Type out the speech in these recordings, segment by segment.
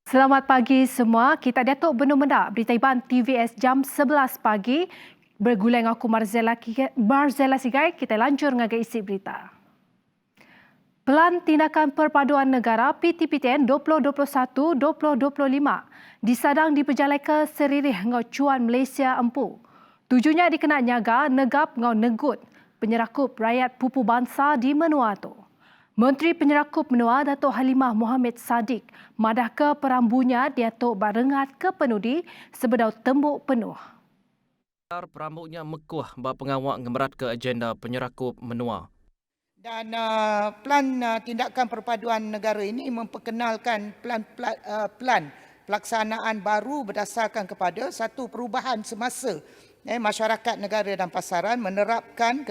Selamat pagi semua. Kita datuk benar-benar berita Iban TVS jam 11 pagi. Bergulai dengan aku Marzella Sigai, kita lanjut dengan isi berita. Pelan Tindakan Perpaduan Negara PTPTN 2021-2025 disadang diperjalai ke Seririh ngau Cuan Malaysia Empu. Tujuannya dikenal nyaga negap ngau negut penyerakup rakyat pupu bangsa di Menua tu. Menteri Penyerakup Menua Datuk Halimah Mohamed Sadiq madah ke perambunya Datuk Barengat ke penudi sebedau tembuk penuh. Perambuknya mekuah bak pengawak ngemerat ke agenda penyerakup menua. Dan plan tindakan perpaduan negara ini memperkenalkan plan pelaksanaan baru berdasarkan kepada satu perubahan semasa masyarakat negara dan pasaran menerapkan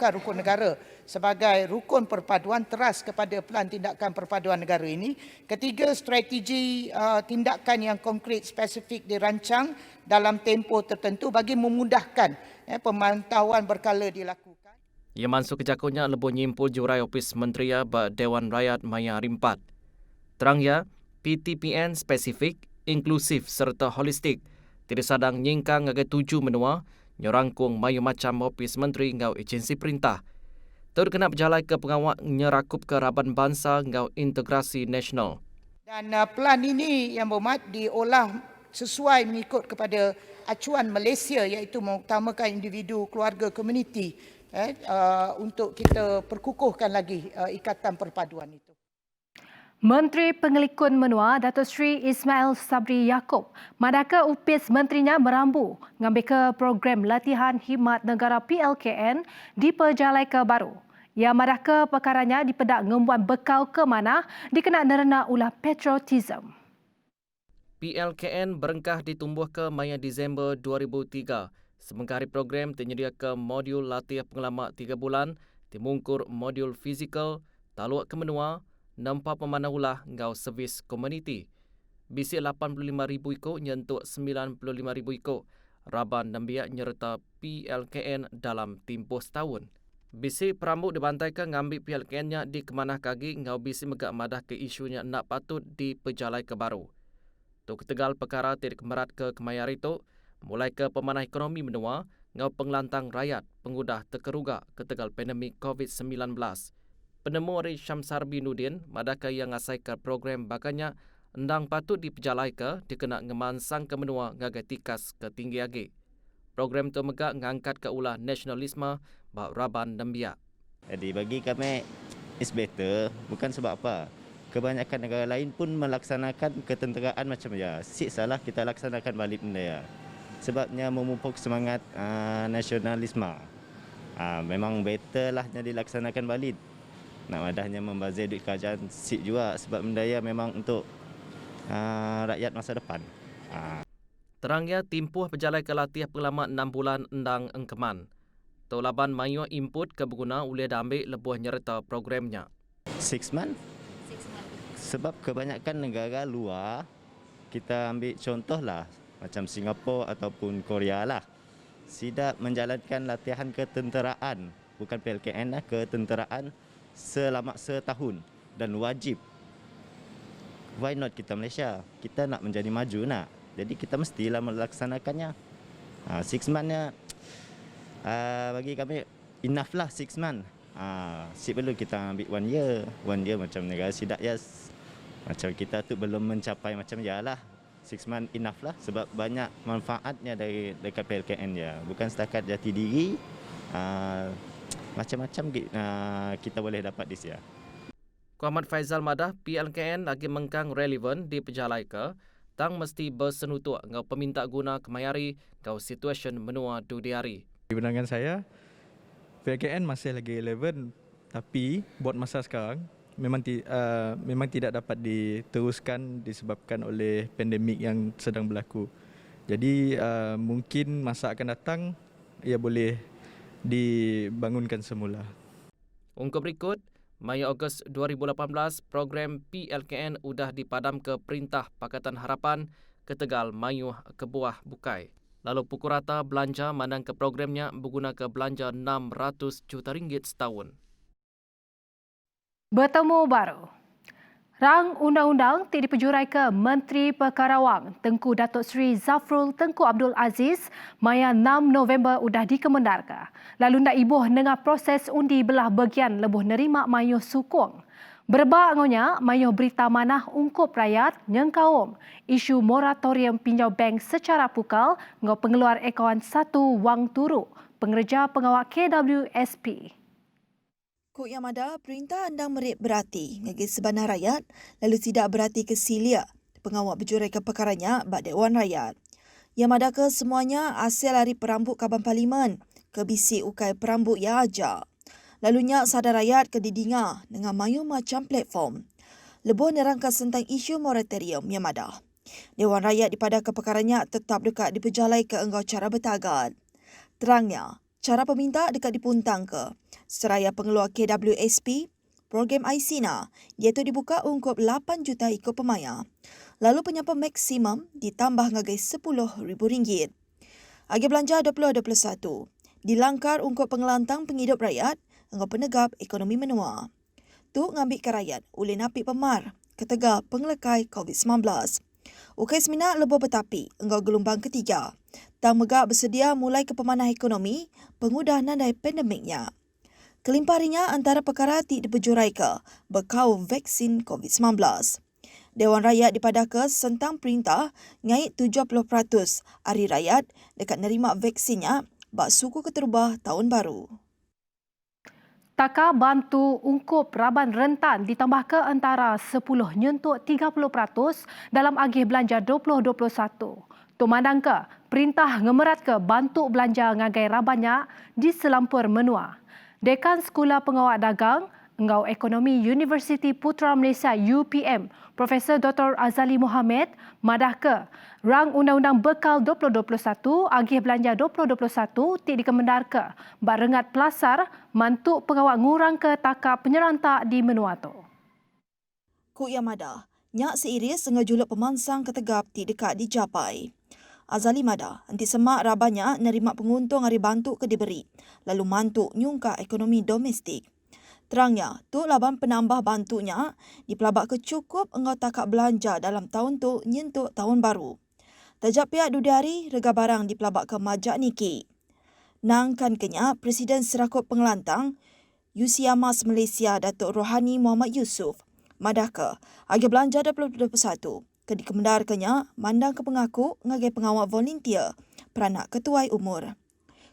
rukun negara sebagai rukun perpaduan teras kepada plan tindakan perpaduan negara ini. Ketiga, strategi tindakan yang konkret spesifik dirancang dalam tempoh tertentu bagi memudahkan pemantauan berkala dilakukan. Ia masuk ke jakunya lebuh nyimpul jurai Opis Menteri Dewan Rakyat Maya Rimpat. Terang ya, PTPN spesifik, inklusif serta holistik. Tidak sadang nyingkang ngagai 7 menua, nyorangkung mayu macam Opis Menteri ngau agensi perintah. Terkena berjalai ke pengawak nyerakup ke Raban Bangsa ngau integrasi nasional. Dan plan ini yang berhormat diolah sesuai mengikut kepada acuan Malaysia iaitu mengutamakan individu, keluarga, komuniti untuk kita perkukuhkan lagi ikatan perpaduan itu. Menteri Pengelikun Menua Datuk Seri Ismail Sabri Yaakob madaka upis menterinya merambu ngambil ke program latihan khidmat negara PLKN di Perjalai ke baru. Ia madaka perkaranya dipedak ngembuan bekal ke mana dikena nerena ulah patriotism. PLKN berengkah ditumbuh ke Maya Disember 2003. Semengkari program tersedia ke modul latihan pengalaman 3 bulan, dimungkur modul fizikal, taluk ke menua, nampak pemanah ulah ngau servis komuniti. Bisi 85,000 ikut nyentuk 95,000 ikut. Raban dan biak nyerta PLKN dalam tempoh setahun. Bisi perambuk dibantaikan ngambil PLKN-nya di kemanah kaki ngau bisi megak madah ke isunya nak patut diperjalai ke baru. Tuk Tegal perkara tidak kemerat ke kemayar itu, mulai ke pemanah ekonomi menua, ngau pengelantang rakyat, pengudah terkerugak ke tegal pandemik COVID-19. Penemu Ari Syamsar Binudin, madaka yang ngasaikan program bakanya, endang patut diperjalai ke, dikena ngemansang ke menua ngagai tikas ke tinggi agi. Program itu megak ngangkat ke ulah nasionalisme, bak Raban dan biak. Jadi bagi kami, it's better, bukan sebab apa. Kebanyakan negara lain pun melaksanakan ketenteraan macam ya. Salah kita laksanakan balik benda ya. Sebabnya memupuk semangat nasionalisme. Memang better lah dilaksanakan balik. Nak madahnya membazir duit kerajaan sik juga sebab benda ya memang untuk rakyat masa depan. Terangnya timpuh berjalai ke latihan pengalaman 6 bulan endang engkeman. Tolaban mayu input ke berguna boleh diambil lebuh nyerta programnya. 6 months? Sebab kebanyakan negara luar, kita ambil contoh lah, macam Singapura ataupun Korea lah. Tidak menjalankan latihan ketenteraan, bukan PLKN lah, ketenteraan selama setahun dan wajib. Why not kita Malaysia? Kita nak menjadi maju nak. Jadi kita mestilah melaksanakannya. 6 months-nya bagi kami enough lah 6 months. Perlu kita ambil 1 year. 1 year macam negara sidak ya. Macam kita tu belum mencapai macam ya lah. 6 months enough lah sebab banyak manfaatnya dari dekat PLKN ya. Bukan setakat jati diri. Macam-macam kita boleh dapat di sini. Kuahmad Faizal madah PLKN lagi mengkang relevan di pejalai ke, tang mesti bersenutuk ngau peminta guna kemayari ngau situasi menua dudiari. Di pandangan saya, PLKN masih lagi relevan tapi buat masa sekarang memang tidak dapat diteruskan disebabkan oleh pandemik yang sedang berlaku. Jadi mungkin masa akan datang ia boleh dibangunkan semula. Ungkap berikut, Maya Ogos 2018, program PLKN udah dipadam ke Perintah Pakatan Harapan ke Tegal Mayu ke Buah Bukai. Lalu pukul rata belanja mandang ke programnya berguna ke belanja 600 juta ringgit setahun. Bertemu baru. Rang undang-undang dipejurai ke Menteri Perkara Wang Tengku Datuk Seri Zafrul Tengku Abdul Aziz maya 6 November udah dikemendarkan. Lalu nak ibuh dengan proses undi belah bagian lebuh nerima mayuh sukung. Berbak ngonya mayuh berita manah ungkup rakyat nyengkaum isu moratorium pinjau bank secara pukal ngau pengeluar akaun satu wang turu pengerja pengawal KWSP. Kok Yamada, perintah andang merik berarti ngagi sebenar rakyat lalu tidak berarti ke silia pengawal berjurai ke perkaranya bak Dewan Rakyat. Yamada ke semuanya asal hari perambut Kaban Parlimen ke bisik ukai perambut ya aja. Lalunya sadar rakyat ke didinga dengan mayu macam platform. Lebuh nerangkan tentang isu moratorium Yamada. Dewan Rakyat dipada ke perkaranya tetap dekat diperjalai ke enggau cara bertagat. Terangnya, cara peminta dekat dipuntang ke seraya pengeluar KWSP, program ICNA, iaitu dibuka ungkup 8 juta ikut pemaya. Lalu penyampai maksimum ditambah ngagai RM10,000. Agi belanja 2021, dilangkar ungkup pengelantang penghidup rakyat engkau penegap ekonomi menua. Tu ngambil ke rakyat oleh napi pemar, ketega pengelekai COVID-19. Ukai semina lebuh betapi engkau gelombang ketiga. Tang megak bersedia mulai ke pemanah ekonomi, pengudah nandai pandemiknya. Kelimparinya antara perkara dipejurai ke bekau vaksin COVID-19. Dewan Rakyat dipadaka sentang perintah ngait 70% hari rakyat dekat nerima vaksinnya bak suku keterubah tahun baru. Taka bantu ungkup raban rentan ditambah ke antara 10 nyentuk 30% dalam agih belanja 2021. Tumandang ke perintah ngemerat ke bantu belanja ngagai rabannya di selampur menua. Dekan Sekolah Pengawal Dagang, Engau Ekonomi Universiti Putra Malaysia UPM, Profesor Dr. Azali Mohamed, madah ke rang Undang-Undang Bekal 2021, agih belanja 2021 ti dikemendar ke barengat pelasar mantuk pengawal ngurang ke takap penyerantak di menua tu. Kuk Yamada, nyak seiris dengan juluk pemansang ketegap ti dekat dicapai. Azali Mada, anti semak rabanya nerima penguntung hari bantu ke diberi, lalu mantuk nyungka ekonomi domestik. Terangnya, tu laban penambah bantunya dipelabak ke cukup engkau takak belanja dalam tahun tu nyentuk tahun baru. Tajak pihak dudari rega barang dipelabak ke majak niki. Nangkan kenya Presiden Serakut Pengelantang Yusiamas Malaysia Datuk Rohani Muhammad Yusof madah ke agak belanja 2021 ke dikemendarkannya mandang ke pengaku ngagai pengawal volunteer peranak ketuai umur.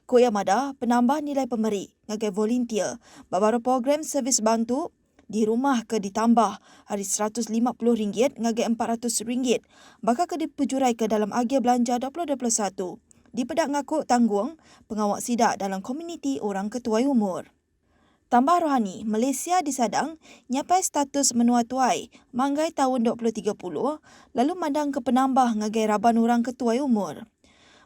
Ko Yamada penambah nilai pemberi ngagai volunteer babaru program servis bantu di rumah ke ditambah hari RM150 ngagai RM400 bakal ke dipejurai ke dalam agih belanja 2021 dipedak ngaku tanggung pengawal sidak dalam komuniti orang ketuai umur. Tambah Rohani, Malaysia disadang nyapai status menua tuai manggai tahun 2030 lalu mandang ke penambah ngagai raban orang ketuai umur.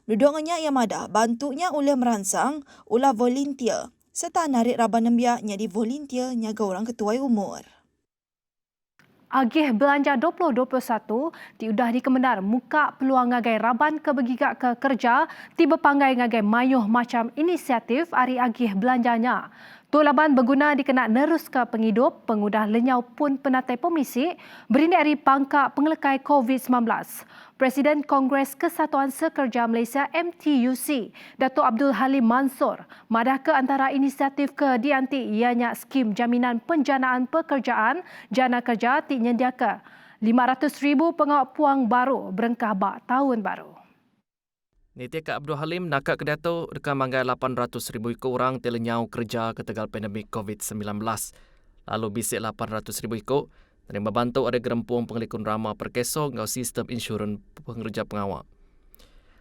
Berdua Yamada bantunya oleh merangsang ulah volunteer serta narik raban nembiaknya di volunteer nyaga orang ketuai umur. Agih belanja 2021 diudah dikemendar muka peluang ngagai raban kebegigak ke kerja tiba panggai ngagai mayuh macam inisiatif hari agih belanjanya. Tu laban berguna dikenak nerus ke penghidup, pengudah lenyau pun penatai komisi berindik hari pangkak pengelekai COVID-19. Presiden Kongres Kesatuan Sekerja Malaysia MTUC, Datuk Abdul Halim Mansor, madah ke antara inisiatif ke dianti ianya skim jaminan penjanaan pekerjaan jana kerja ti nyendia ke 500,000 pengawal puang baru berengkah bak tahun baru. Niti Kak Abdul Halim nakak ke Dato' dekat manggai 800,000 ikut orang telenyau kerja ketegal pandemik COVID-19. Lalu bisik 800,000 ikut terima bantu ada gerempung pengelikun rama perkeso ngau sistem insurans pengerja pengawal.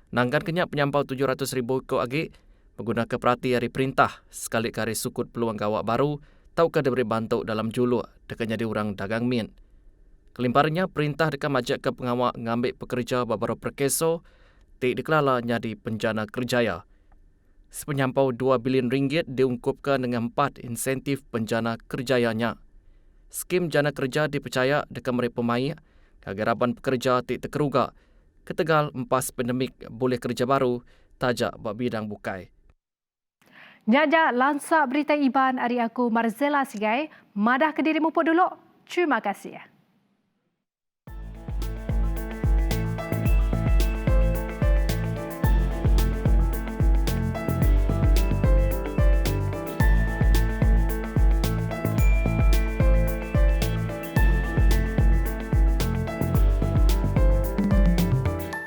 Nangkan kenyak penyampau 700,000 ikut agi menggunakan perhati hari perintah sekali kali sukut peluang gawak baru tau ke diberi bantu dalam juluk dekatnya di orang dagang min. Kelimparnya perintah dekat majak ke pengawal ngambil pekerja babaru perkeso dikelalanya di penjana kerjaya. Sepenyampau RM2 bilion diungkupkan dengan 4 insentif penjana kerjayanya. Skim jana kerja dipercaya dekat mereka pemain agar raban pekerja terkeruga ketegal empas pandemik boleh kerja baru tajak bak bidang bukai. Nyaja lansak berita Iban hari aku Marzela Sigai, madah ke dirimu dulu. Terima kasih.